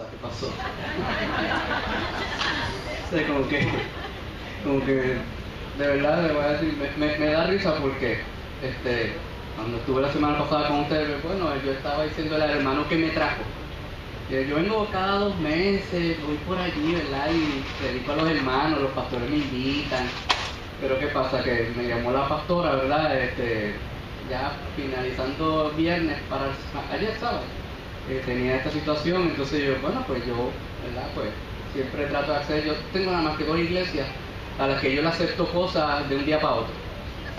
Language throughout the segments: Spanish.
¿Qué pasó? O sea, como que, de verdad, le voy a decir, me da risa porque, cuando estuve la semana pasada con ustedes, bueno, yo estaba diciéndole al hermano que me trajo. Yo vengo cada 2 meses, voy por allí, ¿verdad? Y predico a los hermanos, los pastores me invitan. Pero ¿qué pasa? Que me llamó la pastora, ¿verdad? Ya finalizando viernes para ayer sábado, tenía esta situación, entonces yo, bueno, pues yo, ¿verdad? Pues siempre trato de hacer, yo tengo nada más que 2 iglesias a las que yo le acepto cosas de un día para otro.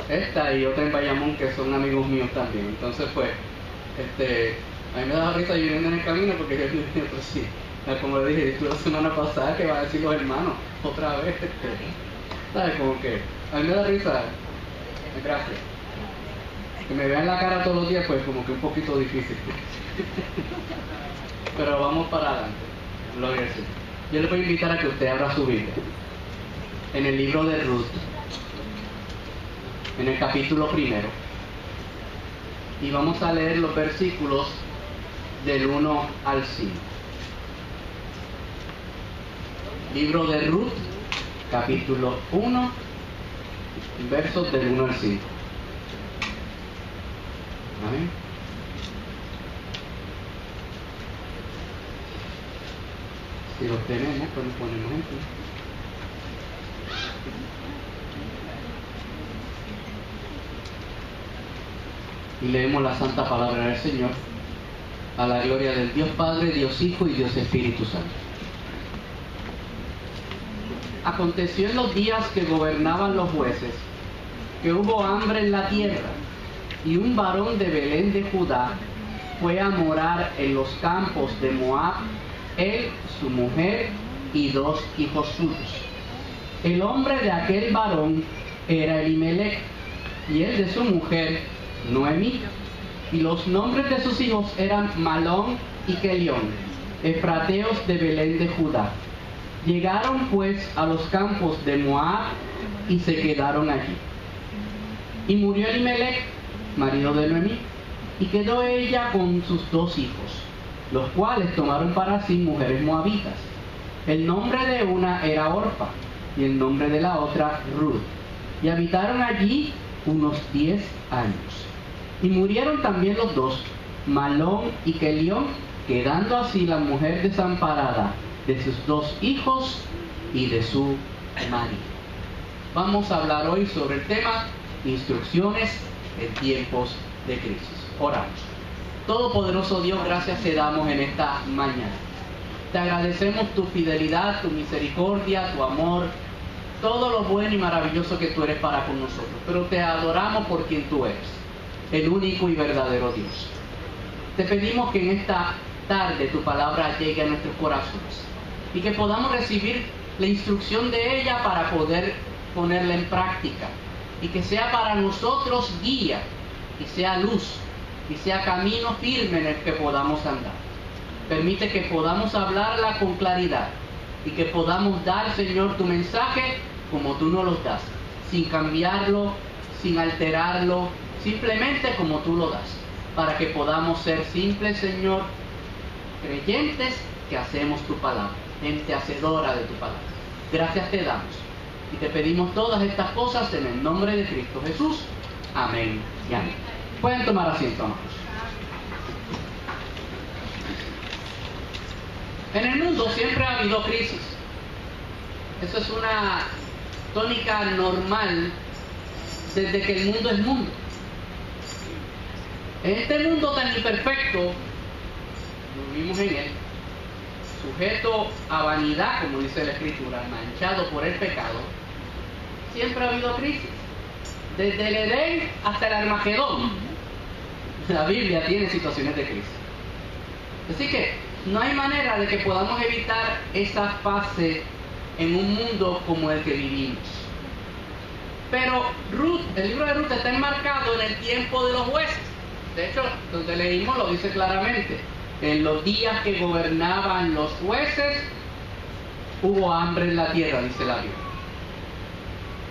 Esta y otra en Bayamón que son amigos míos también. Entonces pues, a mí me da risa yo viendo en el camino porque yo digo, pues sí, como le dije, la semana pasada que va a decir los hermanos, otra vez, ¿sabes? Como que, a mí me da risa, gracias. Que me vean la cara todos los días, pues como que un poquito difícil. Pero vamos para adelante, gloria al Señor. Yo le voy a invitar a que usted abra su Biblia en el libro de Ruth, en el capítulo 1, y vamos a leer los versículos del 1 al 5. Libro de Ruth, capítulo 1, versos del 1 al 5. Amén. Si los tenemos, pues nos ponemos en pie. Y leemos la santa palabra del Señor, a la gloria del Dios Padre, Dios Hijo y Dios Espíritu Santo. Aconteció en los días que gobernaban los jueces, que hubo hambre en la tierra, y un varón de Belén de Judá fue a morar en los campos de Moab, él, su mujer y 2 hijos suyos. El hombre de aquel varón era Elimelech, y el de su mujer Noemí, y los nombres de sus hijos eran Malón y Kelión, efrateos de Belén de Judá. Llegaron pues a los campos de Moab y se quedaron allí. Y murió Elimelech, marido de Noemí, y quedó ella con sus 2 hijos, los cuales tomaron para sí mujeres moabitas. El nombre de una era Orpa, y el nombre de la otra Ruth, y habitaron allí unos 10 años. Y murieron también los 2, Malón y Kelión, quedando así la mujer desamparada de sus 2 hijos y de su marido. Vamos a hablar hoy sobre el tema instrucciones en tiempos de crisis. Oramos. Todopoderoso Dios, gracias te damos en esta mañana. Te agradecemos tu fidelidad, tu misericordia, tu amor, todo lo bueno y maravilloso que tú eres para con nosotros. Pero te adoramos por quien tú eres, el único y verdadero Dios. Te pedimos que en esta tarde tu palabra llegue a nuestros corazones y que podamos recibir la instrucción de ella para poder ponerla en práctica y que sea para nosotros guía y sea luz y sea camino firme en el que podamos andar. Permite que podamos hablarla con claridad y que podamos dar, Señor, tu mensaje como tú nos lo das, sin cambiarlo, sin alterarlo, simplemente como tú lo das, para que podamos ser simples, Señor, creyentes que hacemos tu palabra, gente hacedora de tu palabra. Gracias te damos y te pedimos todas estas cosas en el nombre de Cristo Jesús. Amén y amén. Pueden tomar asiento, amados. En el mundo siempre ha habido crisis. Eso es una tónica normal desde que el mundo es mundo. En este mundo tan imperfecto, vivimos en él, sujeto a vanidad, como dice la Escritura, manchado por el pecado, siempre ha habido crisis. Desde el Edén hasta el Armagedón, la Biblia tiene situaciones de crisis. Así que no hay manera de que podamos evitar esa fase en un mundo como el que vivimos. Pero Ruth, el libro de Ruth está enmarcado en el tiempo de los jueces. De hecho, donde leímos lo dice claramente. En los días que gobernaban los jueces, hubo hambre en la tierra, dice la Biblia.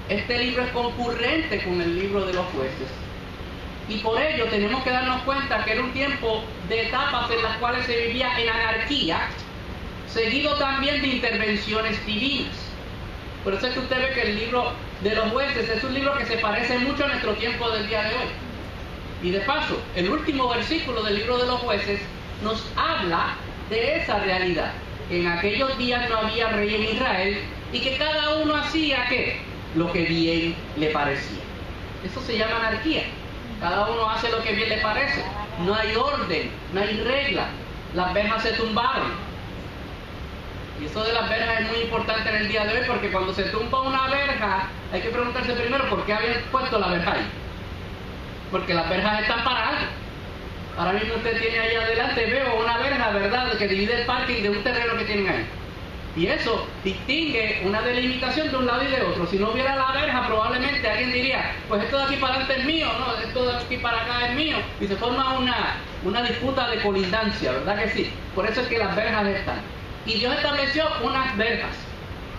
Este libro es concurrente con el libro de los jueces. Y por ello tenemos que darnos cuenta que era un tiempo de etapas en las cuales se vivía en anarquía seguido también de intervenciones divinas. Por eso es que usted ve que el libro de los jueces es un libro que se parece mucho a nuestro tiempo del día de hoy. Y de paso, el último versículo del libro de los jueces nos habla de esa realidad. En aquellos días no había rey en Israel y que cada uno hacía ¿qué? Lo que bien le parecía. Eso se llama anarquía. Cada uno hace lo que bien le parece. No hay orden, no hay regla. Las verjas se tumbaron. Y eso de las verjas es muy importante en el día de hoy, porque cuando se tumba una verja, hay que preguntarse primero por qué habían puesto la verja ahí. Porque las verjas están para algo. Ahora mismo usted tiene ahí adelante, veo una verja, ¿verdad?, que divide el parking de un terreno que tienen ahí. Y eso distingue una delimitación de un lado y de otro. Si no hubiera la verja, probablemente alguien diría, pues esto de aquí para adelante es mío, no, esto de aquí para acá es mío. Y se forma una disputa de colindancia, ¿verdad que sí? Por eso es que las verjas están. Y Dios estableció unas verjas.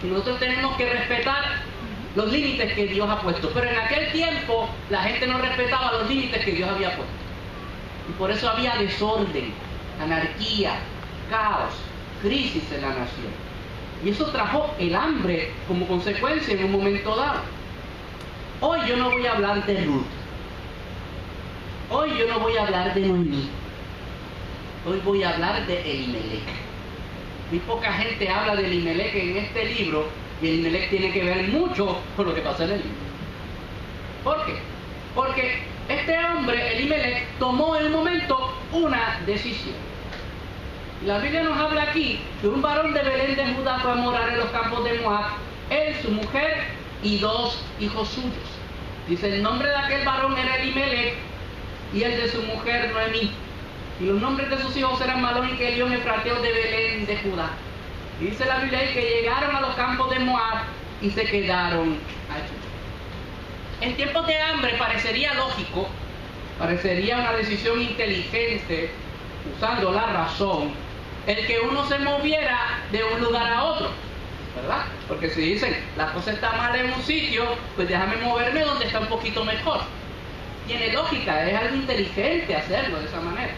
Y nosotros tenemos que respetar los límites que Dios ha puesto. Pero en aquel tiempo la gente no respetaba los límites que Dios había puesto. Y por eso había desorden, anarquía, caos, crisis en la nación. Y eso trajo el hambre como consecuencia en un momento dado. Hoy yo no voy a hablar de Ruth. Hoy yo no voy a hablar de Noemí. Hoy voy a hablar de Elimelec. Muy poca gente habla de Elimelec en este libro, y Elimelec tiene que ver mucho con lo que pasa en el libro. ¿Por qué? Porque este hombre, Elimelec, tomó en un momento una decisión. La Biblia nos habla aquí que un varón de Belén de Judá fue a morar en los campos de Moab, él, su mujer y 2 hijos suyos. Dice, el nombre de aquel varón era Elimelec y el de su mujer Noemí. Y los nombres de sus hijos eran Malón y Kelión, efrateos de Belén de Judá. Y dice la Biblia ahí que llegaron a los campos de Moab y se quedaron allí. En tiempos de hambre parecería lógico, parecería una decisión inteligente, usando la razón, el que uno se moviera de un lugar a otro, ¿verdad? Porque si dicen, la cosa está mal en un sitio, pues déjame moverme donde está un poquito mejor. Tiene lógica, es algo inteligente hacerlo de esa manera.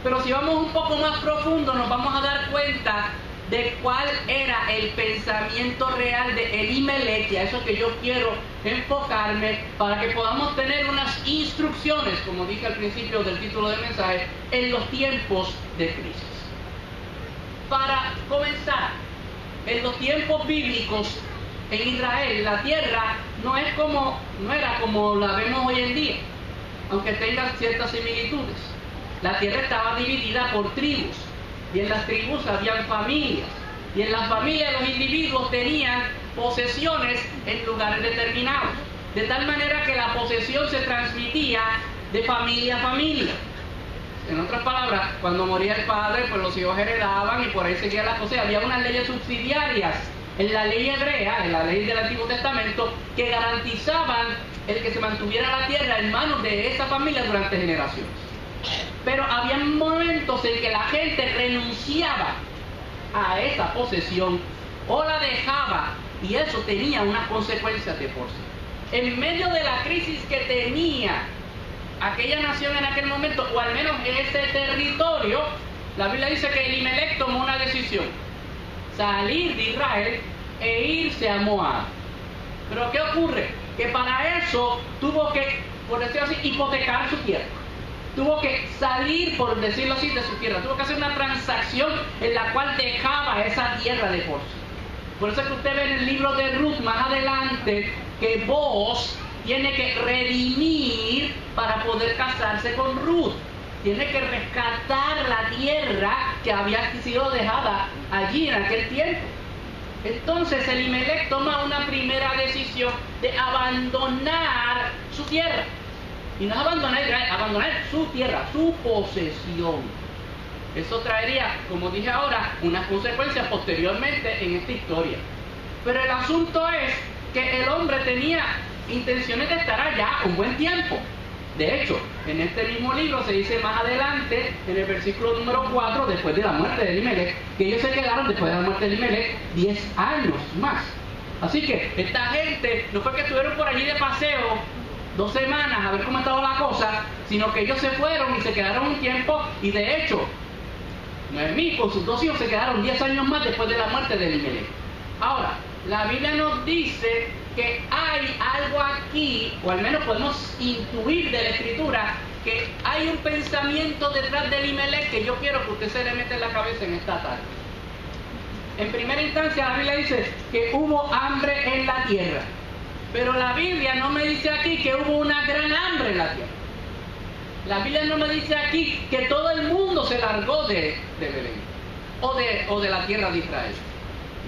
Pero si vamos un poco más profundo, nos vamos a dar cuenta de cuál era el pensamiento real de Elimelec, y a eso que yo quiero enfocarme, para que podamos tener unas instrucciones, como dije al principio del título del mensaje, en los tiempos de crisis. Para comenzar, en los tiempos bíblicos en Israel, la tierra no era como la vemos hoy en día, aunque tenga ciertas similitudes. La tierra estaba dividida por tribus, y en las tribus habían familias, y en las familias los individuos tenían posesiones en lugares determinados, de tal manera que la posesión se transmitía de familia a familia. En otras palabras, cuando moría el padre, pues los hijos heredaban y por ahí seguía la cosa. Había unas leyes subsidiarias en la ley hebrea, en la ley del Antiguo Testamento, que garantizaban el que se mantuviera la tierra en manos de esa familia durante generaciones. Pero había momentos en que la gente renunciaba a esa posesión o la dejaba, y eso tenía unas consecuencias de por sí. En medio de la crisis que tenía aquella nación en aquel momento, o al menos ese territorio, la Biblia dice que Elimelec tomó una decisión: salir de Israel e irse a Moab. Pero ¿qué ocurre? Que para eso tuvo que, por decirlo así, hipotecar su tierra. Tuvo que salir, por decirlo así, de su tierra. Tuvo que hacer una transacción en la cual dejaba esa tierra de por sí. Por eso es que usted ve en el libro de Ruth más adelante que Boaz tiene que redimir para poder casarse con Ruth. Tiene que rescatar la tierra que había sido dejada allí en aquel tiempo. Entonces Elimelec toma una primera decisión de abandonar su tierra. Y no es abandonar su tierra, su posesión. Eso traería, como dije ahora, unas consecuencias posteriormente en esta historia. Pero el asunto es que el hombre tenía intenciones de estar allá un buen tiempo. De hecho, en este mismo libro se dice más adelante, en el versículo número 4, después de la muerte de Elimelec, que ellos se quedaron después de la muerte de Elimelec 10 años más. Así que esta gente no fue que estuvieron por allí de paseo 2 semanas a ver cómo estaba la cosa, sino que ellos se fueron y se quedaron un tiempo, y de hecho Noemí con sus 2 hijos se quedaron 10 años más después de la muerte de Elimelech. Ahora, la Biblia nos dice que hay algo aquí, o al menos podemos intuir de la Escritura, que hay un pensamiento detrás de Elimelech que yo quiero que usted se le meta en la cabeza en esta tarde. En primera instancia, la Biblia dice que hubo hambre en la tierra, pero la Biblia no me dice aquí que hubo una gran hambre en la tierra. La Biblia no me dice aquí que todo el mundo se largó de Belén o de la tierra de Israel.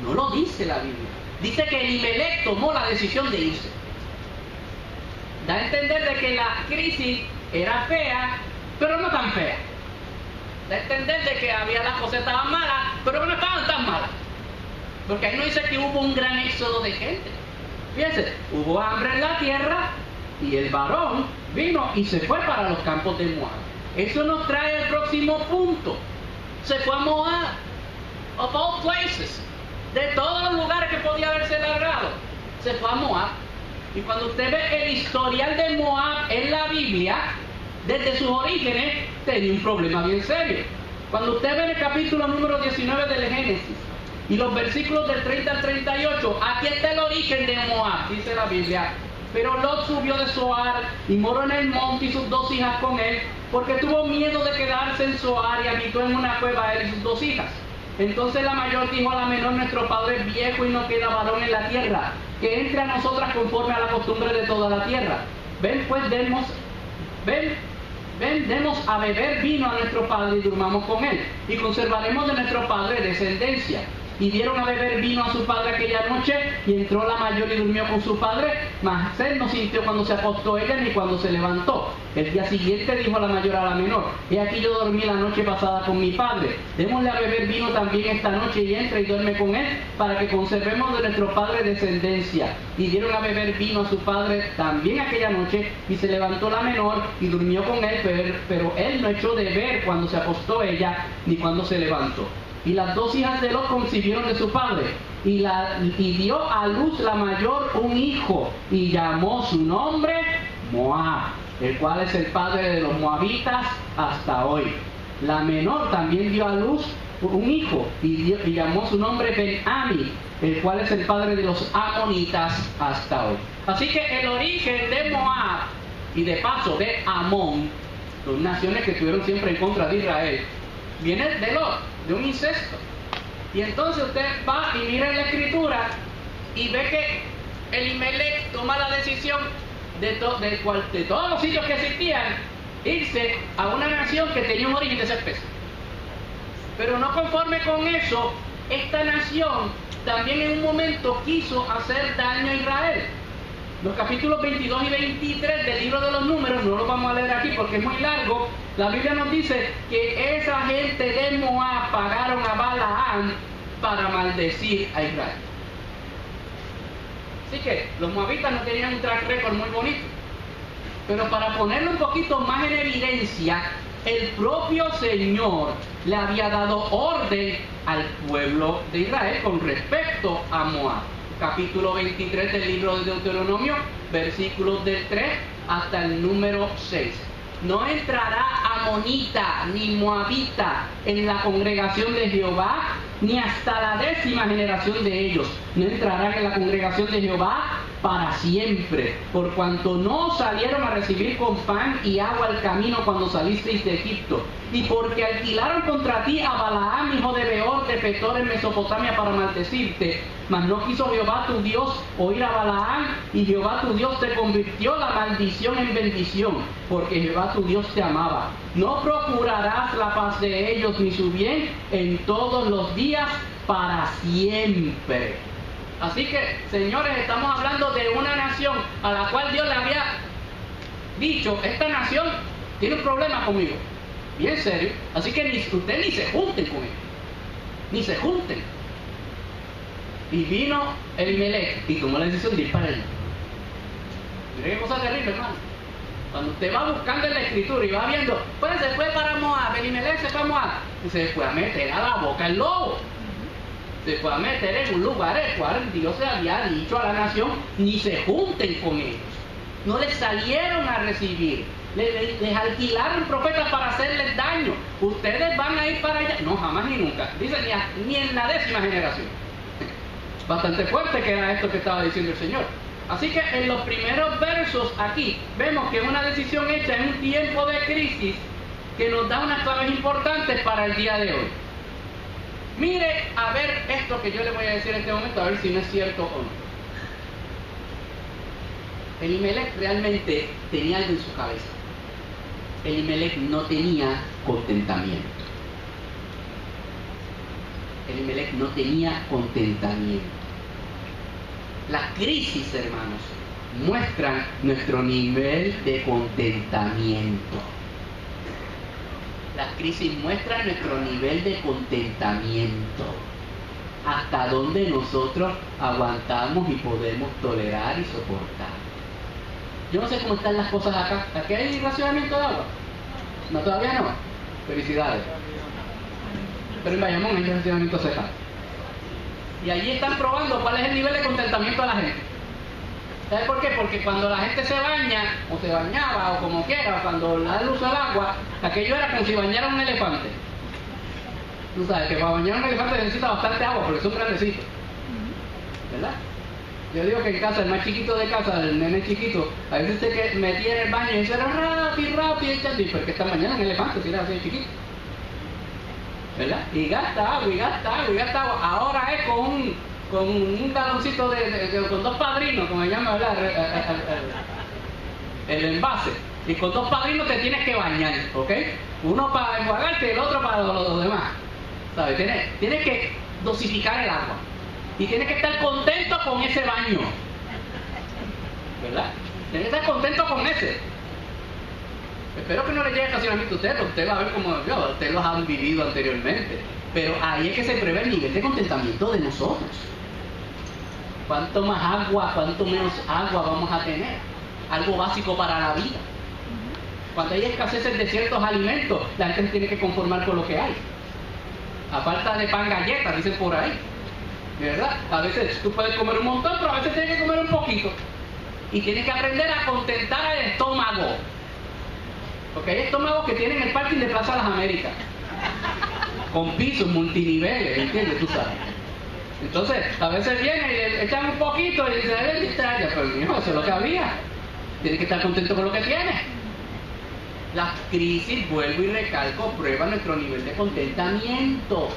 No lo dice la Biblia. Dice que Elimelech tomó la decisión de irse. Da a entender de que la crisis era fea, pero no tan fea. Da a entender de que había las cosas estaban malas, pero no estaban tan malas. Porque ahí no dice que hubo un gran éxodo de gente. Fíjense, hubo hambre en la tierra y el varón vino y se fue para los campos de Moab. Eso nos trae el próximo punto. Se fue a Moab, of all places. De todos los lugares que podía haberse largado, se fue a Moab. Y cuando usted ve el historial de Moab en la Biblia, desde sus orígenes, tenía un problema bien serio. Cuando usted ve en el capítulo número 19 del Génesis, y los versículos del 30 al 38, aquí está el origen de Moab, dice la Biblia. Pero Lot subió de Zoar y moró en el monte y sus 2 hijas con él, porque tuvo miedo de quedarse en Zoar y habitó en una cueva él y sus 2 hijas. Entonces la mayor dijo a la menor: nuestro padre es viejo y no queda varón en la tierra, que entre a nosotras conforme a la costumbre de toda la tierra. Ven pues, demos a beber vino a nuestro padre y durmamos con él, y conservaremos de nuestro padre descendencia. Y dieron a beber vino a su padre aquella noche, y entró la mayor y durmió con su padre, mas él no sintió cuando se acostó ella ni cuando se levantó. El día siguiente dijo la mayor a la menor: he aquí yo dormí la noche pasada con mi padre, démosle a beber vino también esta noche, y entra y duerme con él, para que conservemos de nuestro padre descendencia. Y dieron a beber vino a su padre también aquella noche, y se levantó la menor y durmió con él, pero él no echó de ver cuando se acostó ella ni cuando se levantó. Y las 2 hijas de Lot concibieron de su padre, y dio a luz la mayor un hijo, y llamó su nombre Moab, el cual es el padre de los moabitas hasta hoy. La menor también dio a luz un hijo, y llamó su nombre Ben-Ami, el cual es el padre de los amonitas hasta hoy. Así que el origen de Moab, y de paso de Amón, 2 naciones que estuvieron siempre en contra de Israel, viene de Lot, de un incesto. Y entonces usted va y mira en la Escritura y ve que Elimelech toma la decisión de todos los sitios que existían, irse a una nación que tenía un origen de esa especie. Pero no conforme con eso, esta nación también en un momento quiso hacer daño a Israel. Los capítulos 22 y 23 del libro de los Números, no los vamos a leer aquí porque es muy largo. La Biblia nos dice que esa gente de Moab pagaron a Balaam para maldecir a Israel. Así que los moabitas no tenían un track record muy bonito. Pero para ponerlo un poquito más en evidencia, el propio Señor le había dado orden al pueblo de Israel con respecto a Moab. Capítulo 23 del libro de Deuteronomio, versículos del 3 hasta el número 6. No entrará amonita ni moabita en la congregación de Jehová, ni hasta la 10ª generación de ellos. No entrarán en la congregación de Jehová para siempre, por cuanto no salieron a recibir con pan y agua el camino cuando salisteis de Egipto, y porque alquilaron contra ti a Balaam hijo de Beor de Petor en Mesopotamia para maldecirte. Mas no quiso Jehová tu Dios oír a Balaam, y Jehová tu Dios te convirtió la maldición en bendición, porque Jehová tu Dios te amaba. No procurarás la paz de ellos ni su bien en todos los días para siempre. Así que, señores, estamos hablando de una nación a la cual Dios le había dicho: esta nación tiene un problema conmigo, bien serio, así que ustedes ni se junten con ellos, ni se junten. Y vino Elimelech y tomó la decisión de ir para allá. Mire qué cosa terrible, hermano. Cuando usted va buscando en la Escritura y va viendo, pues se fue para Moab, Elimelech se fue a Moab, y se fue a meter a la boca el lobo. Se fue a meter en un lugar el cual Dios le había dicho a la nación: ni se junten con ellos. No les salieron a recibir, les alquilaron profetas para hacerles daño. Ustedes van a ir para allá. No no, jamás ni nunca. Dice ni en la 10ª generación. Bastante fuerte que era esto que estaba diciendo el Señor. Así que en los primeros versos aquí vemos que es una decisión hecha en un tiempo de crisis que nos da unas claves importantes para el día de hoy. Mire a ver esto que yo le voy a decir en este momento, a ver si no es cierto o no. Elimelech realmente tenía algo en su cabeza. Elimelech no tenía contentamiento. Elimelech no tenía contentamiento. Las crisis, hermanos, muestran nuestro nivel de contentamiento. Las crisis muestran nuestro nivel de contentamiento. Hasta dónde nosotros aguantamos y podemos tolerar y soportar. Yo no sé cómo están las cosas acá. ¿Aquí hay racionamiento de agua? No, todavía no. Felicidades. Pero en Bayamón hay racionamiento seca. Y allí están probando cuál es el nivel de contentamiento de la gente. ¿Sabes por qué? Porque cuando la gente se baña, o se bañaba, o como quiera, o cuando da luz al agua, aquello era como si bañara un elefante. Tú sabes que para bañar un elefante necesita bastante agua, porque son grandecitos. ¿Verdad? Yo digo que en casa, el más chiquito de casa, el nene chiquito, a veces se metía en el baño y eso era rápido, echando, y porque están bañando un elefante, si era así chiquito. ¿Verdad? Y gasta agua. Ahora es con un galoncito con 2 padrinos, como se llama, ¿verdad? El envase. Y con 2 padrinos te tienes que bañar, ¿ok? Uno para enjuagarte y el otro para los demás. ¿Sabes? Tienes que dosificar el agua. Y tienes que estar contento con ese baño. ¿Verdad? Tienes que estar contento con ese. Espero que no le llegue estacionamiento a usted, usted va a ver cómo ustedes los han vivido anteriormente. Pero ahí es que se prevé el nivel de contentamiento de nosotros. Cuánto más agua, cuánto menos agua vamos a tener. Algo básico para la vida. Cuando hay escaseces de ciertos alimentos, la gente se tiene que conformar con lo que hay. A falta de pan galletas, dicen por ahí. ¿Verdad? A veces tú puedes comer un montón, pero a veces tienes que comer un poquito. Y tienes que aprender a contentar el estómago. Porque hay estómagos que tienen el parking de Plaza Las Américas. Con pisos, multiniveles, ¿entiendes? Tú sabes. Entonces, a veces vienen y echan un poquito y dicen, pero mijo, eso es lo que había. Tienes que estar contento con lo que tienes. Las crisis, vuelvo y recalco, prueban nuestro nivel de contentamiento.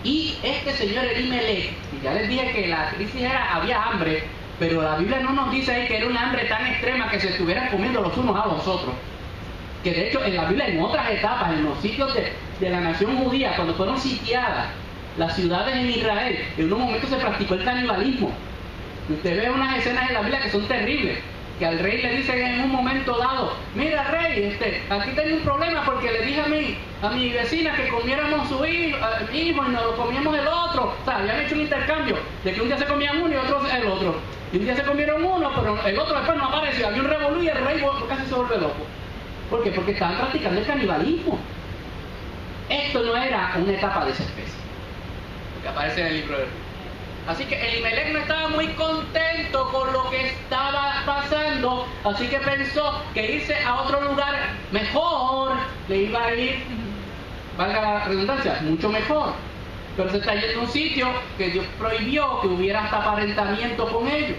Y este señor Elimelech, y ya les dije que la crisis había hambre, pero la Biblia no nos dice ahí que era una hambre tan extrema que se estuvieran comiendo los unos a los otros. Que de hecho en la Biblia, en otras etapas, en los sitios de la nación judía, cuando fueron sitiadas las ciudades en Israel, en un momento se practicó el canibalismo. Usted ve unas escenas en la Biblia que son terribles, que al rey le dicen en un momento dado, mira rey, aquí tengo un problema porque le dije a mi vecina que comiéramos su hijo y nos lo comíamos el otro. O sea, habían hecho un intercambio de que un día se comían uno y otro el otro. Y un día se comieron uno, pero el otro después no apareció. Había un revolú y el rey casi se vuelve loco. ¿Por qué? Porque estaban practicando el canibalismo. Esto no era una etapa de esa especie, porque aparece en el libro de Ruth. Así que Elimelech no estaba muy contento con lo que estaba pasando, así que pensó que irse a otro lugar mejor le iba a ir, valga la redundancia, mucho mejor. Pero se está yendo a un sitio que Dios prohibió que hubiera hasta aparentamiento con ellos.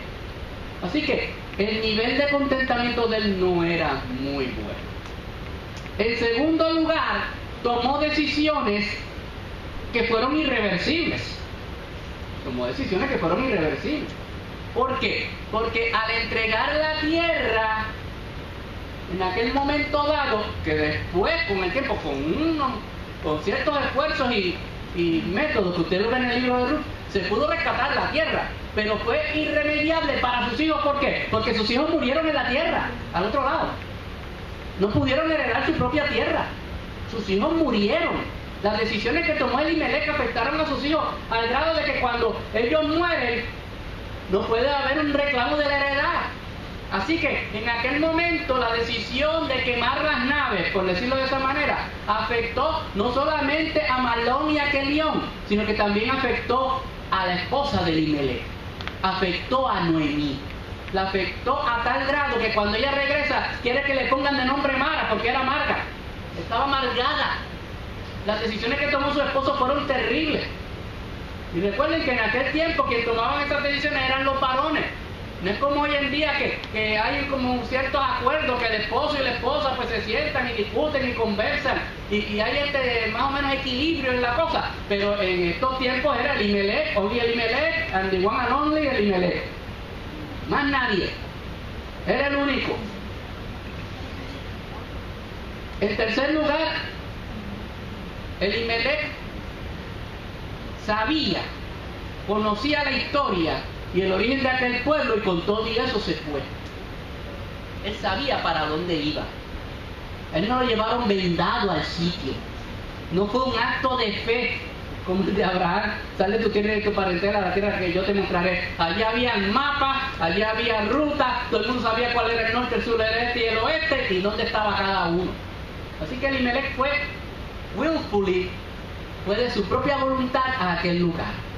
Así que el nivel de contentamiento de él no era muy bueno. En segundo lugar, tomó decisiones que fueron irreversibles. ¿Por qué? Porque al entregar la tierra, en aquel momento dado, que después, con el tiempo, con ciertos esfuerzos y métodos que usted ve en el libro de Ruth, se pudo rescatar la tierra, pero fue irremediable para sus hijos. ¿Por qué? Porque sus hijos murieron en la tierra, al otro lado. No pudieron heredar su propia tierra. Sus hijos murieron. Las decisiones que tomó Elimelech afectaron a sus hijos al grado de que cuando ellos mueren, no puede haber un reclamo de la heredad. Así que en aquel momento la decisión de quemar las naves, por decirlo de esa manera, afectó no solamente a Mahlón y a Kelión, sino que también afectó a la esposa de Elimelech, afectó a Noemí. La afectó a tal grado que cuando ella regresa quiere que le pongan de nombre Mara, porque era amarga, estaba amargada. las decisiones que tomó su esposo fueron terribles. Y recuerden que en aquel tiempo quien tomaban estas decisiones eran los varones. No es como hoy en día que hay como ciertos acuerdos, que el esposo y la esposa pues se sientan y discuten y conversan y hay más o menos equilibrio en la cosa. Pero en estos tiempos era Elimelech, only Elimelech, and the one and only Elimelech. Más nadie. Era el único. En tercer lugar, Elimelech sabía, conocía la historia y el origen de aquel pueblo, y con todo y eso se fue. Él sabía para dónde iba. Él no lo llevaron vendado al sitio. No fue un acto de fe como el de Abraham. Sale tu tierra y tu parentela a la tierra que yo te mostraré. Allí había mapas, allí había rutas, todo el mundo sabía cuál era el norte, el sur, el este y el oeste y dónde estaba cada uno. Así que Elimelech fue willfully, fue de su propia voluntad a aquel lugar.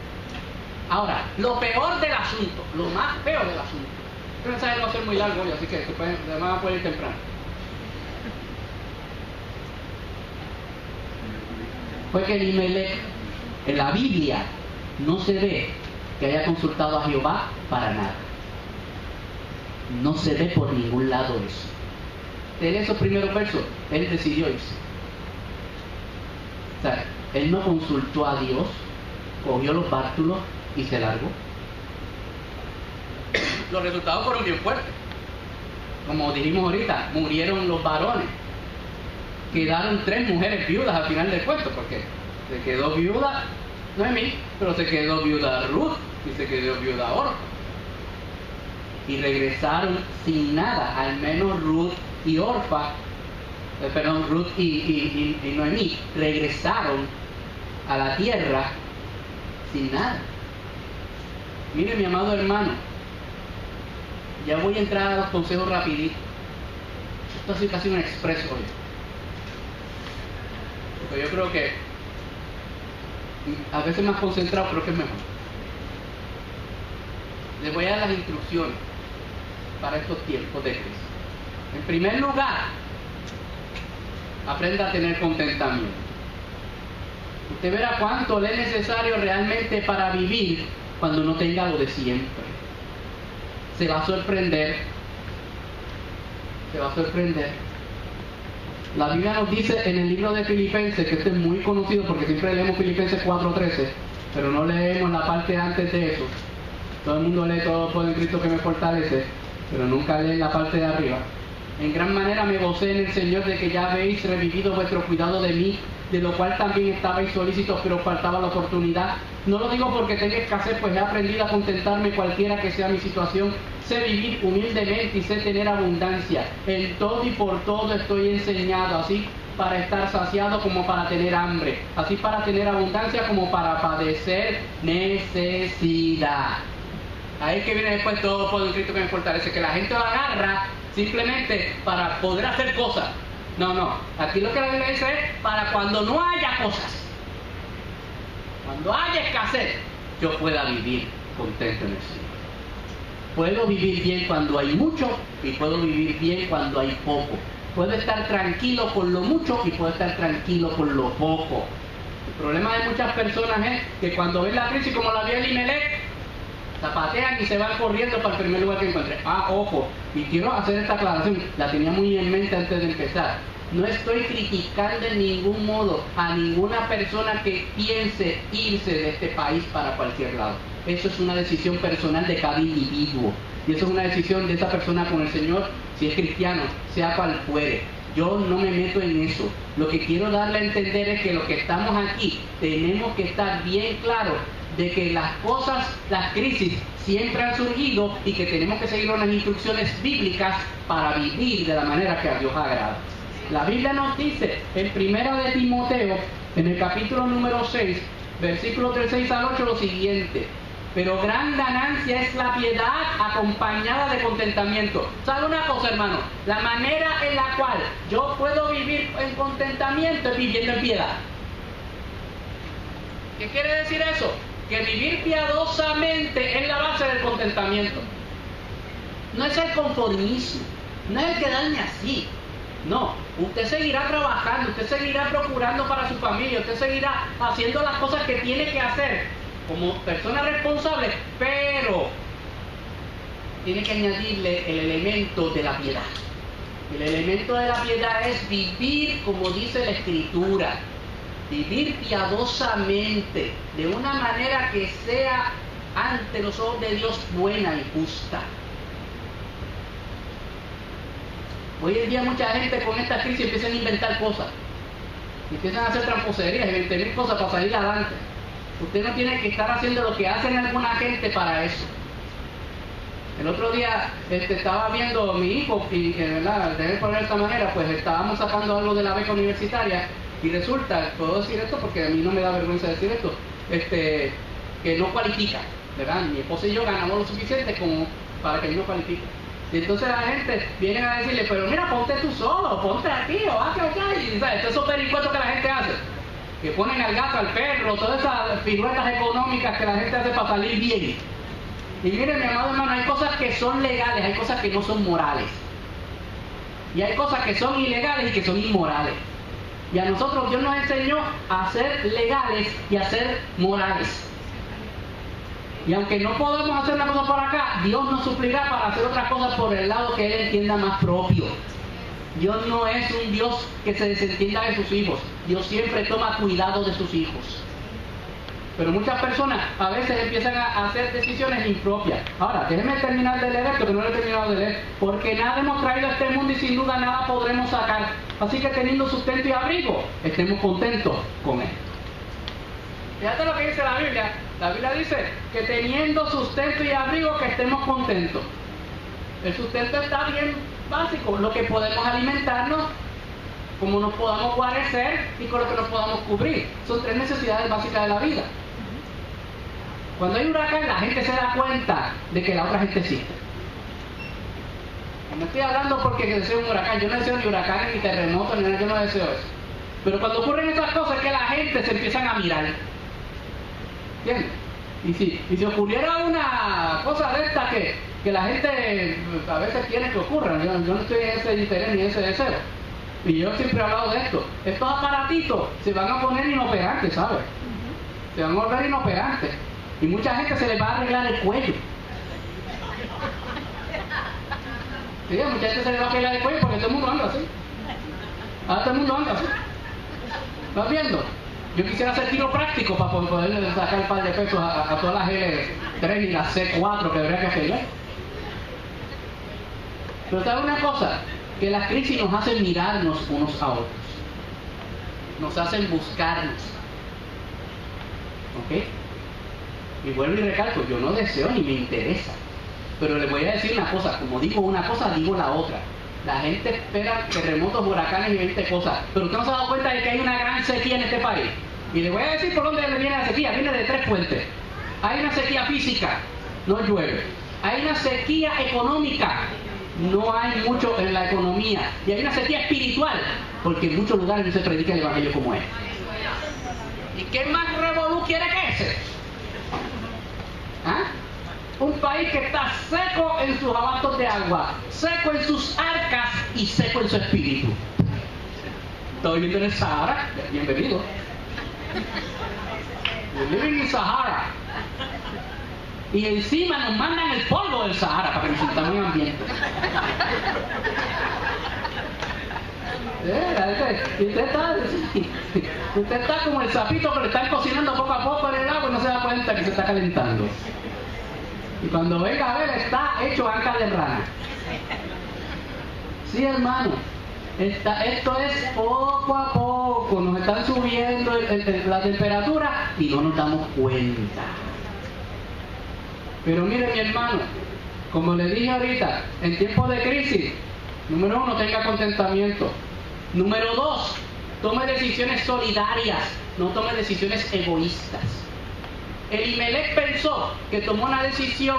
Ahora, lo peor del asunto, lo más feo del asunto, este mensaje no va a ser muy largo hoy, así que además va a poder ir temprano. Fue que Elimelech, en la Biblia, no se ve que haya consultado a Jehová para nada. No se ve por ningún lado eso. En esos primeros versos, él decidió irse. O sea, él no consultó a Dios, cogió los bártulos y se largó. Los resultados fueron bien fuertes. Como dijimos ahorita, murieron los varones. Quedaron 3 mujeres viudas al final del cuento, porque se quedó viuda Noemí, pero se quedó viuda Ruth y se quedó viuda Orfa. Y regresaron sin nada, al menos Ruth y Orfa, Ruth y Noemí regresaron a la tierra sin nada. Mire, mi amado hermano, ya voy a entrar a los consejos rapidito. Esto ha sido casi un expreso hoy, porque yo creo que a veces más concentrado, creo que es mejor. Les voy a dar las instrucciones para estos tiempos de crisis. En primer lugar, aprenda a tener contentamiento. Usted verá cuánto le es necesario realmente para vivir cuando no tenga lo de siempre. Se va a sorprender. Se va a sorprender. La Biblia nos dice en el libro de Filipenses, que este es muy conocido porque siempre leemos Filipenses 4:13, pero no leemos la parte antes de eso. Todo el mundo lee todo por en Cristo que me fortalece, pero nunca lee la parte de arriba. En gran manera me gocé en el Señor de que ya habéis revivido vuestro cuidado de mí, de lo cual también estabais solícitos, pero os faltaba la oportunidad. No lo digo porque tenga escasez, pues he aprendido a contentarme cualquiera que sea mi situación. Sé vivir humildemente y sé tener abundancia. En todo y por todo estoy enseñado, así para estar saciado como para tener hambre, así para tener abundancia como para padecer necesidad. Ahí que viene después todo por el Cristo que me fortalece, que la gente lo agarra simplemente para poder hacer cosas. No, aquí lo que la Biblia dice es para cuando no haya cosas, cuando haya escasez, yo pueda vivir contento en el Señor. Puedo vivir bien cuando hay mucho y puedo vivir bien cuando hay poco. Puedo estar tranquilo con lo mucho y puedo estar tranquilo con lo poco. El problema de muchas personas es que cuando ven la crisis como la vio Elimelech, zapatean y se van corriendo para el primer lugar que encuentren. Ojo, y quiero hacer esta aclaración, la tenía muy en mente antes de empezar. No estoy criticando en ningún modo a ninguna persona que piense irse de este país para cualquier lado. Eso es una decisión personal de cada individuo. Y eso es una decisión de esa persona con el Señor, si es cristiano, sea cual fuere. Yo no me meto en eso. Lo que quiero darle a entender es que los que estamos aquí tenemos que estar bien claros de que las cosas, las crisis siempre han surgido y que tenemos que seguir unas instrucciones bíblicas para vivir de la manera que a Dios agrada. La Biblia nos dice en 1 de Timoteo, en el capítulo número 6, versículos del 6 al 8, lo siguiente: pero gran ganancia es la piedad acompañada de contentamiento. ¿Sabe una cosa, hermano? La manera en la cual yo puedo vivir en contentamiento es viviendo en piedad. ¿Qué quiere decir eso? Que vivir piadosamente es la base del contentamiento. No es el conformismo, no es el quedarme así. No, usted seguirá trabajando, usted seguirá procurando para su familia, usted seguirá haciendo las cosas que tiene que hacer como persona responsable, pero tiene que añadirle el elemento de la piedad. El elemento de la piedad es vivir como dice la Escritura, vivir piadosamente, de una manera que sea ante los ojos de Dios buena y justa. Hoy en día mucha gente con esta crisis empiezan a inventar cosas, empiezan a hacer tramposerías y 20.000 cosas para salir adelante. Usted no tiene que estar haciendo lo que hacen alguna gente para eso. El otro día estaba viendo a mi hijo y, ¿verdad? Debe poner de esta manera, pues estábamos sacando algo de la beca universitaria y resulta, puedo decir esto porque a mí no me da vergüenza decir esto, que no cualifica, ¿verdad? Mi esposa y yo ganamos lo suficiente como para que él no cualifique. Y entonces la gente viene a decirle, pero mira, ponte tú solo, ponte aquí o hazte acá. Y ¿sabes? Esos pericuetos que la gente hace, que ponen al gato, al perro, todas esas piruetas económicas que la gente hace para salir bien. Y miren, mi amado hermano, hay cosas que son legales, hay cosas que no son morales. Y hay cosas que son ilegales y que son inmorales. Y a nosotros Dios nos enseñó a ser legales y a ser morales. Y aunque no podemos hacer una cosa por acá, Dios nos suplirá para hacer otras cosas por el lado que Él entienda más propio. Dios no es un Dios que se desentienda de sus hijos. Dios siempre toma cuidado de sus hijos. Pero muchas personas a veces empiezan a hacer decisiones impropias. Ahora, déjenme terminar de leer esto, que no lo he terminado de leer. Porque nada hemos traído a este mundo y sin duda nada podremos sacar. Así que teniendo sustento y abrigo, estemos contentos con esto. Fíjate lo que dice la Biblia. La Biblia dice que teniendo sustento y abrigo que estemos contentos. El sustento está bien básico, lo que podemos alimentarnos, como nos podamos guarecer y con lo que nos podamos cubrir. Son 3 necesidades básicas de la vida. Cuando hay huracán, la gente se da cuenta de que la otra gente existe. No estoy hablando porque deseo un huracán, yo no deseo ni huracanes, ni terremotos, ni nada, yo no deseo eso. Pero cuando ocurren esas cosas es que la gente se empiezan a mirar. ¿Entiendes? Y si ocurriera una cosa de esta que la gente a veces quiere que ocurra, yo no estoy en ese interés ni en ese deseo. Y yo siempre he hablado de esto. Estos aparatitos se van a poner inoperantes, ¿sabes? Se van a volver inoperantes. Y mucha gente se les va a arreglar el cuello. Sí, mucha gente se les va a arreglar el cuello porque todo el mundo anda así. Ahora todo el mundo anda así. ¿Estás viendo? Yo quisiera hacer tiro práctico para poder sacar un par de pesos a todas las L3 y las C4 que habría que hacer. Pero ¿sabes una cosa? Que las crisis nos hacen mirarnos unos a otros. Nos hacen buscarnos. ¿Ok? Y vuelvo y recalco, yo no deseo ni me interesa. Pero les voy a decir una cosa, como digo una cosa, digo la otra. La gente espera terremotos, huracanes y 20 cosas. Pero usted no se ha dado cuenta de que hay una gran sequía en este país. Y les voy a decir por dónde viene la sequía. Viene de 3 fuentes. Hay una sequía física, no llueve. Hay una sequía económica, no hay mucho en la economía. Y hay una sequía espiritual, porque en muchos lugares no se predica el evangelio como es. ¿Y qué más revolú quiere que ese? ¿Ah? Un país que está seco en sus abastos de agua, seco en sus arcas y seco en su espíritu. Estoy viviendo en el Sahara, bienvenido. We're living in Sahara. Y encima nos mandan el polvo del Sahara para que nos sintamos en ambiente. Usted está como el sapito que le están cocinando poco a poco en el agua y no se da cuenta que se está calentando. Y cuando venga a ver, está hecho anca de rana. Sí, hermano. Esto es poco a poco. Nos están subiendo la temperatura y no nos damos cuenta. Pero mire, mi hermano, como le dije ahorita, en tiempos de crisis, número 1, tenga contentamiento. Número 2, tome decisiones solidarias, no tome decisiones egoístas. Elimelech pensó que tomó una decisión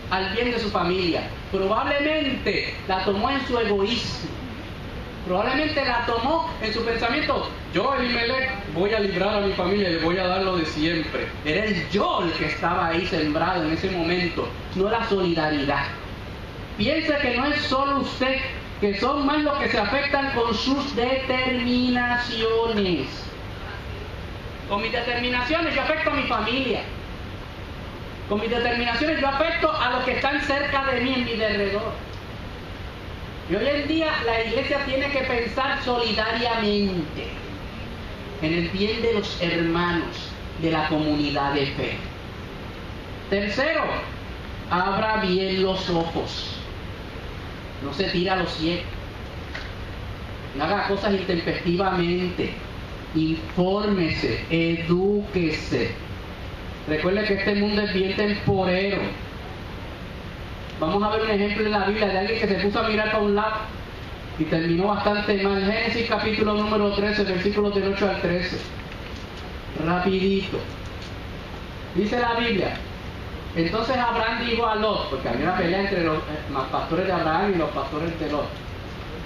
al bien de su familia. Probablemente la tomó en su egoísmo. Probablemente la tomó en su pensamiento. Yo, Elimelech, voy a librar a mi familia y le voy a dar lo de siempre. Era el yo el que estaba ahí sembrado en ese momento, no la solidaridad. Piense que no es solo usted que son más los que se afectan con sus determinaciones. Con mis determinaciones yo afecto a mi familia. Con mis determinaciones yo afecto a los que están cerca de mí en mi derredor. Y hoy en día la iglesia tiene que pensar solidariamente en el bien de los hermanos de la comunidad de fe. Tercero, abra bien los ojos. No se tira a los ciegos. No haga cosas intempestivamente. Infórmese, edúquese. Recuerde que este mundo es bien temporero. Vamos a ver un ejemplo en la Biblia de alguien que se puso a mirar para un lado y terminó bastante mal. Génesis capítulo número 13, versículos del 8 al 13. Rapidito. Dice la Biblia: entonces Abraham dijo a Lot, porque había una pelea entre los pastores de Abraham y los pastores de Lot: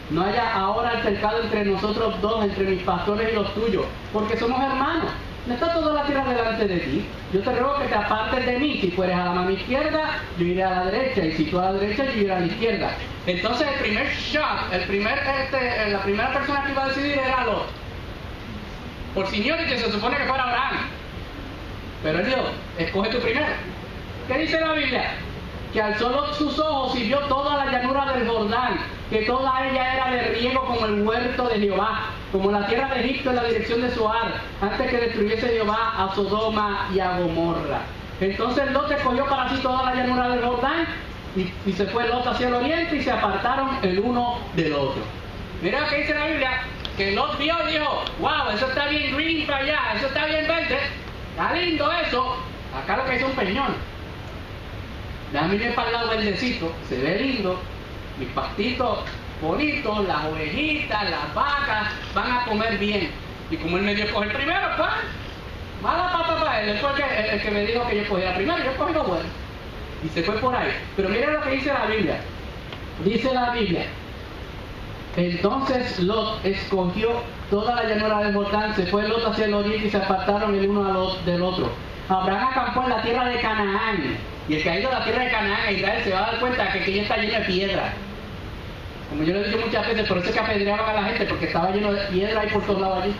no haya ahora altercado entre nosotros dos, entre mis pastores y los tuyos, porque somos hermanos. ¿No está toda la tierra delante de ti? Yo te ruego que te apartes de mí. Si fueres a la mano izquierda, yo iré a la derecha, y si tú a la derecha, yo iré a la izquierda. Entonces el primer shot, la primera persona que iba a decidir era Lot. Por seniority se supone que fuera Abraham, pero él dijo: escoge tú primero. ¿Qué dice la Biblia? Que alzó Lot sus ojos y vio toda la llanura del Jordán, que toda ella era de riego como el huerto de Jehová, como la tierra de Egipto en la dirección de Zoar, antes que destruyese Jehová a Sodoma y a Gomorra. Entonces Lot escogió para sí toda la llanura del Jordán, y se fue Lot hacia el oriente, y se apartaron el uno del otro. Mira lo que dice la Biblia, que Lot vio y dijo: wow, eso está bien green para allá, eso está bien verde, está lindo eso. Acá lo que es un peñón. Déjame ir para el lado verdecito, se ve lindo, mis pastitos bonitos, las ovejitas, las vacas van a comer bien. Y como él me dio a coger primero, pues, mala pata para él. Él fue el que me dijo que yo cogiera primero, yo cogí lo bueno. Y se fue por ahí. Pero mira lo que dice la Biblia. Dice la Biblia: entonces Lot escogió toda la llanura del Jordán, se fue Lot hacia el oriente y se apartaron el uno del otro. Abraham acampó en la tierra de Canaán. Y el que ha ido a la tierra de Canaán a Israel se va a dar cuenta que ya está lleno de piedra. Como yo le he dicho muchas veces, por eso es que apedreaban a la gente, porque estaba lleno de piedra y por todos lados allí.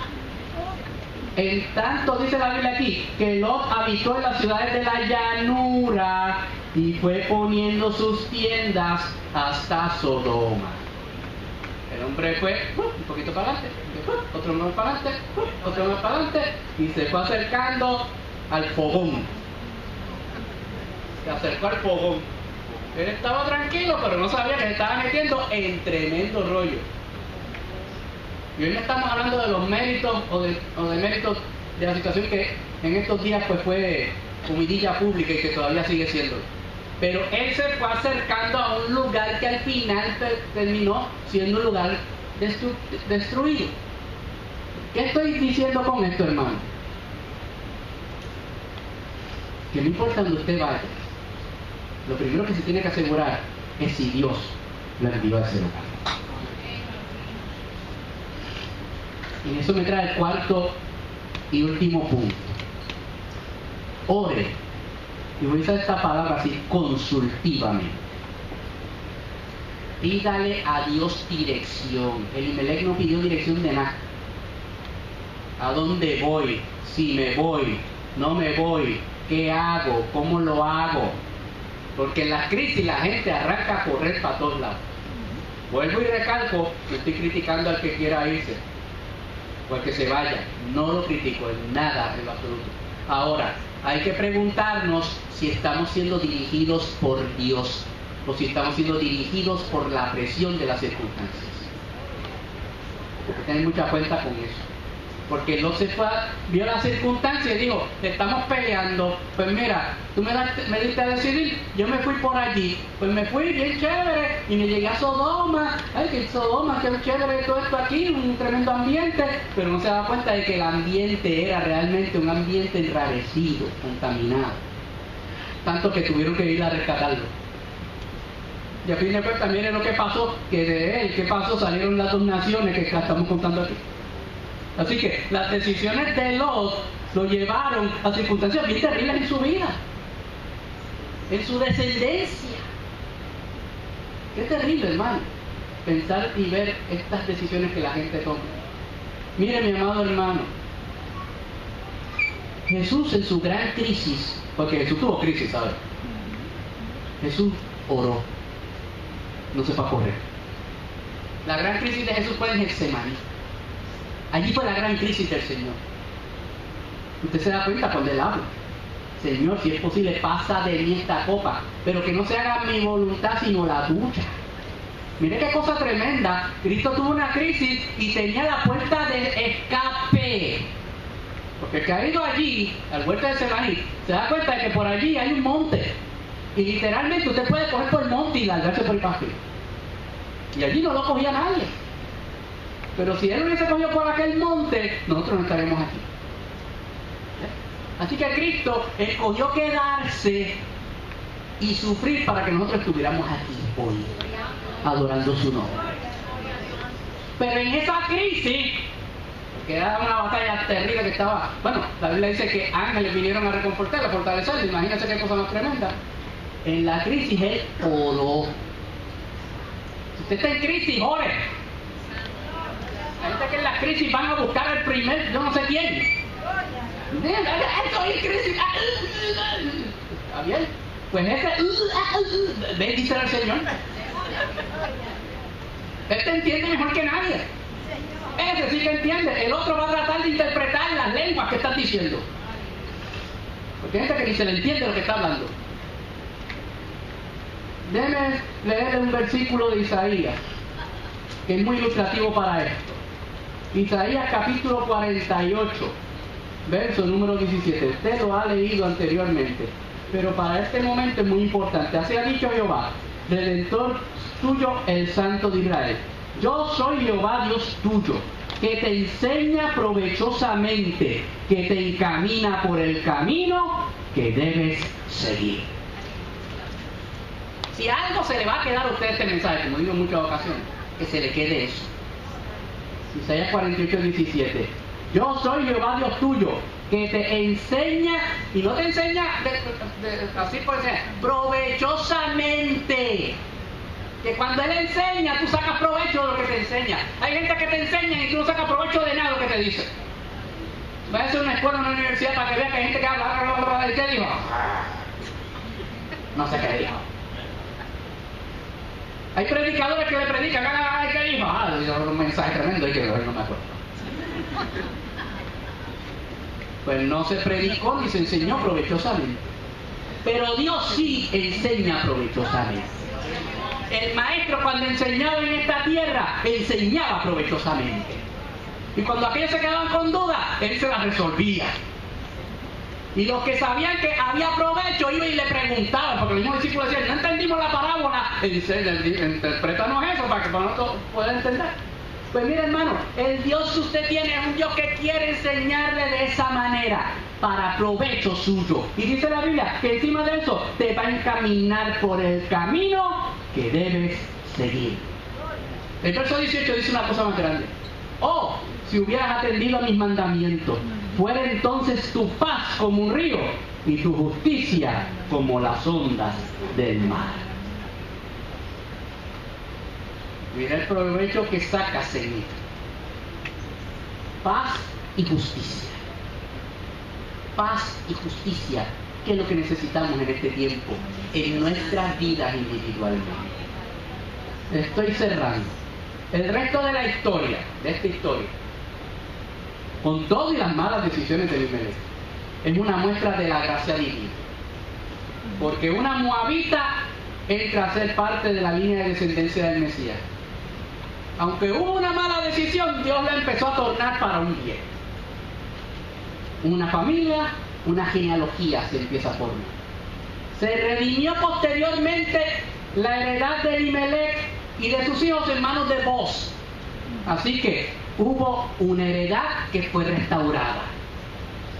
En tanto, dice la Biblia aquí, que Lot habitó en las ciudades de la llanura y fue poniendo sus tiendas hasta Sodoma. El hombre fue un poquito para adelante, otro más para adelante, otro más para adelante, y se fue acercando al fogón. Se acercó al fogón. Él estaba tranquilo, pero no sabía que se estaba metiendo en tremendo rollo. Y hoy no estamos hablando de los méritos o de méritos de la situación que en estos días pues fue comidilla pública y que todavía sigue siendo. Pero él se fue acercando a un lugar que al final terminó siendo un lugar destruido. ¿Qué estoy diciendo con esto, hermano? Que no importa donde usted vaya, lo primero que se tiene que asegurar es si Dios lo envió a ese lugar. Y eso me trae el cuarto y último punto. Ore, y voy a usar esta palabra así, consultivamente. Pídale a Dios dirección. Elimelech no pidió dirección de nada. ¿A dónde voy? Si me voy, no me voy, ¿qué hago? ¿Cómo lo hago? Porque en las crisis la gente arranca a correr para todos lados. Vuelvo y recalco, no estoy criticando al que quiera irse o al que se vaya, no lo critico en nada en lo absoluto. Ahora, hay que preguntarnos si estamos siendo dirigidos por Dios o si estamos siendo dirigidos por la presión de las circunstancias. Hay que tener mucha cuenta con eso. Porque Lot se fue, vio las circunstancias y dijo: estamos peleando, pues mira, tú me diste a decidir, yo me fui por allí, pues me fui bien chévere y me llegué a Sodoma. Ay, que Sodoma, qué chévere todo esto aquí, un tremendo ambiente, pero no se da cuenta de que el ambiente era realmente un ambiente enrarecido, contaminado, tanto que tuvieron que ir a rescatarlo. Y a fin de cuentas, miren lo que pasó, que de él, ¿qué pasó? Salieron las dos naciones que estamos contando aquí. Así que las decisiones de Lot lo llevaron a circunstancias bien terribles en su vida, en su descendencia. Qué terrible, hermano. pensar y ver estas decisiones que la gente toma. Mire, mi amado hermano, Jesús en su gran crisis, porque Jesús tuvo crisis, ¿sabes? Jesús oró, no se fue a correr. La gran crisis de Jesús fue en Getsemaní. Allí fue la gran crisis del Señor. Usted se da cuenta cuando Él habla: Señor, si es posible, pasa de mí esta copa, pero que no se haga mi voluntad sino la tuya. Mire qué cosa tremenda. Cristo tuvo una crisis y tenía la puerta de escape. Porque el que ha ido allí, al huerto de Getsemaní, se da cuenta de que por allí hay un monte. Y literalmente usted puede coger por el monte y largarse por el pasto. Y allí no lo cogía nadie. Pero si Él hubiese cogido por aquel monte, nosotros no estaríamos aquí. Así que Cristo escogió quedarse y sufrir para que nosotros estuviéramos aquí hoy, adorando su nombre. Pero en esa crisis, que era una batalla terrible que estaba, bueno, la Biblia dice que ángeles vinieron a reconfortarlo, a fortalecerlo. Imagínense qué cosa más tremenda. En la crisis Él oró. Si usted está en crisis, ore. Hay gente que en la crisis van a buscar el primer, yo no sé quién. Estoy en crisis. ¿Está bien? Pues ese, ve, dice el Señor. Él te entiende mejor que nadie. Ese sí que entiende. El otro va a tratar de interpretar las lenguas que están diciendo. Porque hay gente que ni se le entiende lo que está hablando. Déjeme leerle un versículo de Isaías, que es muy ilustrativo para esto. Isaías capítulo 48, verso número 17. Usted lo ha leído anteriormente, pero para este momento es muy importante. Así ha dicho Jehová, Redentor tuyo, el Santo de Israel: yo soy Jehová Dios tuyo, que te enseña provechosamente, que te encamina por el camino que debes seguir. Si algo se le va a quedar a usted este mensaje, como digo en muchas ocasiones, que se le quede eso. Isaías 48, 17. Yo soy Jehová Dios tuyo, que te enseña, y no te enseña así por ser, provechosamente. Que cuando Él enseña, tú sacas provecho de lo que te enseña. Hay gente que te enseña y tú no sacas provecho de nada de lo que te dice. Vaya a hacer una escuela o una universidad para que veas que hay gente que habla, ¿y qué dijo? No sé qué dijo. Hay predicadores que le predican, ¿qué dijo? Un mensaje tremendo, y que no me acuerdo. Pues no se predicó ni se enseñó provechosamente. Pero Dios sí enseña provechosamente. El maestro, cuando enseñaba en esta tierra, enseñaba provechosamente. Y cuando aquellos se quedaban con dudas, Él se las resolvía. Y los que sabían que había provecho iban y le preguntaban, porque los mismos discípulos decían: no entendimos la parábola, interprétanos eso para que nosotros puedan entender. Pues mira, hermano, el Dios que usted tiene es un Dios que quiere enseñarle de esa manera, para provecho suyo. Y dice la Biblia que encima de eso te va a encaminar por el camino que debes seguir. El verso 18 dice una cosa más grande: oh, si hubieras atendido a mis mandamientos, fuera entonces tu paz como un río y tu justicia como las ondas del mar. Mira el provecho que sacas en mí. Paz y justicia. Paz y justicia, que es lo que necesitamos en este tiempo, en nuestras vidas individualmente. Estoy cerrando. El resto de la historia, de esta historia, con todas las malas decisiones de Elimelech, es una muestra de la gracia divina. Porque una moabita entra a ser parte de la línea de descendencia del Mesías. Aunque hubo una mala decisión, Dios la empezó a tornar para un bien. Una familia, una genealogía se empieza a formar. Se redimió posteriormente la heredad de Elimelech y de sus hijos en manos de Boz. Así que hubo una heredad que fue restaurada.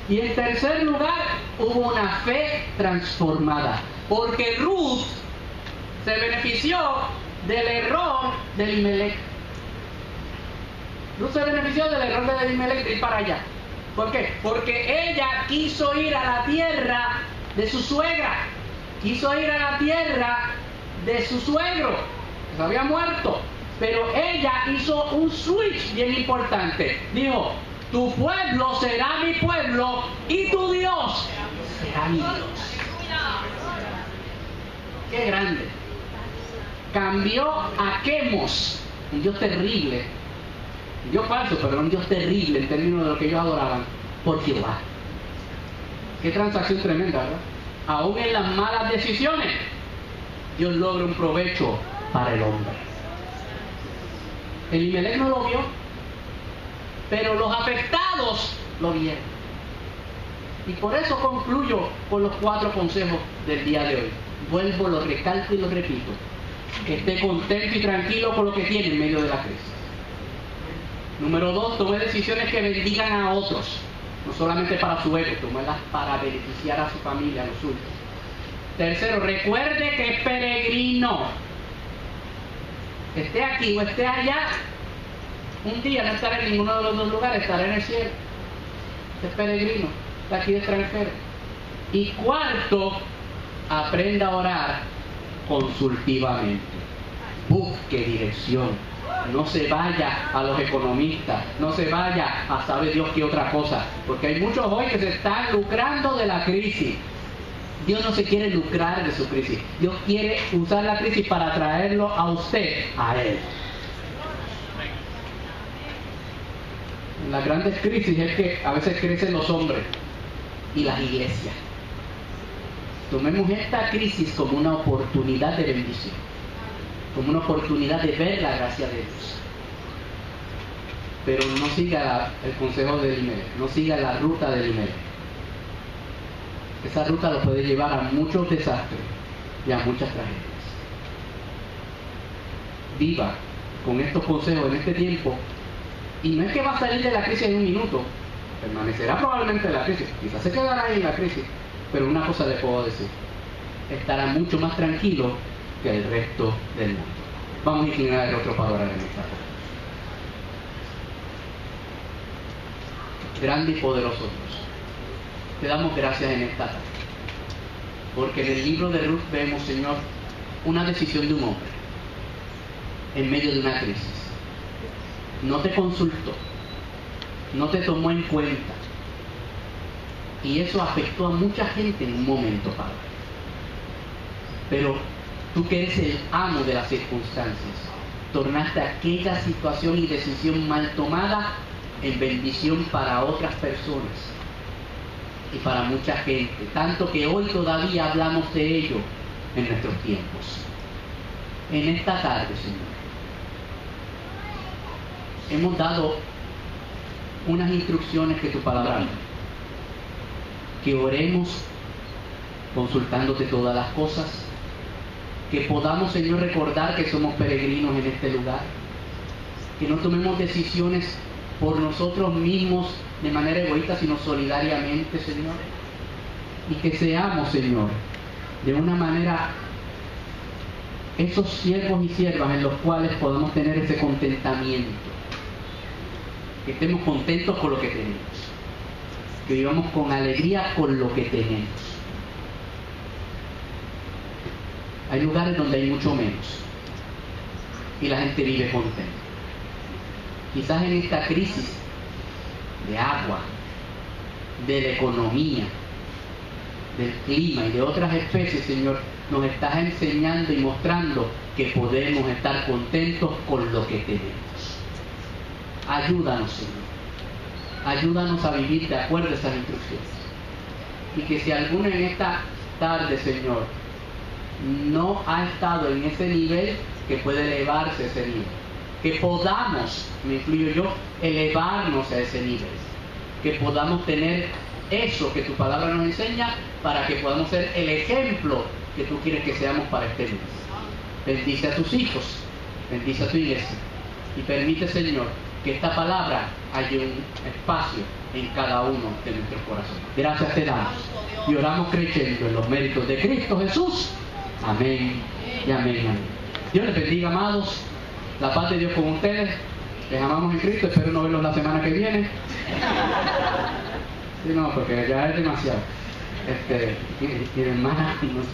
Y en tercer lugar, hubo una fe transformada. Porque Ruth se benefició del error de Elimelech. Ruth se benefició del error de Elimelech de ir para allá. ¿Por qué? Porque ella quiso ir a la tierra de su suegra. Quiso ir a la tierra de su suegro, que se había muerto. Pero ella hizo un switch bien importante. Dijo, tu pueblo será mi pueblo y tu Dios será mi Dios. ¡Qué grande! Cambió a Quemos, un Dios terrible, un Dios falso, pero un Dios terrible en términos de lo que ellos adoraban, por Jehová. ¡Qué transacción tremenda, ¿verdad? Aún en las malas decisiones, Dios logra un provecho para el hombre. Elimelech no lo vio, pero los afectados lo vieron. Y por eso concluyo con los 4 consejos del día de hoy. Vuelvo, lo recalco y lo repito. Que esté contento y tranquilo con lo que tiene en medio de la crisis. Número 2, tome decisiones que bendigan a otros. No solamente para su ego, tómelas para beneficiar a su familia, a los suyos. Tercero, recuerde que es peregrino. Esté aquí o esté allá, un día no estará en ninguno de los 2 lugares, estará en el cielo. Es peregrino, está aquí de extranjero. Y cuarto, aprenda a orar consultivamente. Busque dirección. No se vaya a los economistas, no se vaya a saber Dios qué otra cosa, porque hay muchos hoy que se están lucrando de la crisis. Dios no se quiere lucrar de su crisis. Dios quiere usar la crisis para traerlo a usted, a Él. Las grandes crisis es que a veces crecen los hombres y las iglesias. Tomemos esta crisis como una oportunidad de bendición, como una oportunidad de ver la gracia de Dios. Pero no siga el consejo de Elimelech, no siga la ruta de Elimelech. Esa ruta lo puede llevar a muchos desastres y a muchas tragedias. Viva con estos consejos en este tiempo, y no es que va a salir de la crisis en un minuto, permanecerá probablemente en la crisis, quizás se quedará ahí en la crisis, pero una cosa le puedo decir, estará mucho más tranquilo que el resto del mundo. Vamos a inclinar el rostro para orar en esta hora. Grande y poderoso Dios, te damos gracias en esta tarde, porque en el libro de Ruth vemos, Señor, una decisión de un hombre en medio de una crisis. No te consultó, no te tomó en cuenta, y eso afectó a mucha gente en un momento, Padre. Pero tú, que eres el amo de las circunstancias, tornaste aquella situación y decisión mal tomada en bendición para otras personas y para mucha gente, tanto que hoy todavía hablamos de ello en nuestros tiempos. En esta tarde, Señor, hemos dado unas instrucciones que tu palabra da, que oremos consultándote todas las cosas, que podamos, Señor, recordar que somos peregrinos en este lugar, que no tomemos decisiones por nosotros mismos de manera egoísta, sino solidariamente, Señor, y que seamos, Señor, de una manera esos siervos y siervas en los cuales podamos tener ese contentamiento, que estemos contentos con lo que tenemos, que vivamos con alegría con lo que tenemos. Hay lugares donde hay mucho menos y la gente vive contenta. Quizás en esta crisis de agua, de la economía, del clima y de otras especies, Señor, nos estás enseñando y mostrando que podemos estar contentos con lo que tenemos. Ayúdanos, Señor. Ayúdanos a vivir de acuerdo a esas instrucciones. Y que si alguno en esta tarde, Señor, no ha estado en ese nivel, que puede elevarse a ese nivel. Que podamos, me incluyo yo, elevarnos a ese nivel. Que podamos tener eso que tu palabra nos enseña, para que podamos ser el ejemplo que tú quieres que seamos para este mes. Bendice a tus hijos, bendice a tu iglesia, y permite, Señor, que esta palabra haya un espacio en cada uno de nuestros corazones. Gracias te damos y oramos creyendo en los méritos de Cristo Jesús. Amén y amén, amén. Dios les bendiga, amados. La paz de Dios con ustedes. Les amamos en Cristo. Espero no verlos la semana que viene. Sí, no, porque ya es demasiado. Mi hermana, no sé.